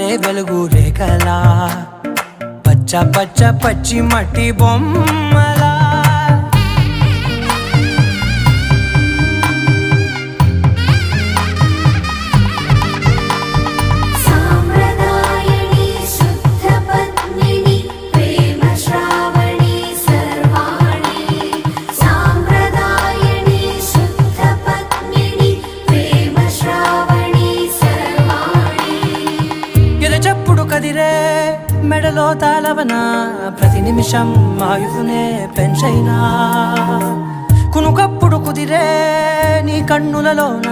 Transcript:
పారే వెలుగు రేఖలా పచ్చ పచ్చ పచ్చి మట్టి బొమ్మలా కదిరే మెడలో తాళవన ప్రతి నిమిషం ఆయుధునే పెంచైనా కునుకప్పుడు కుదిరే నీ కన్నులలోన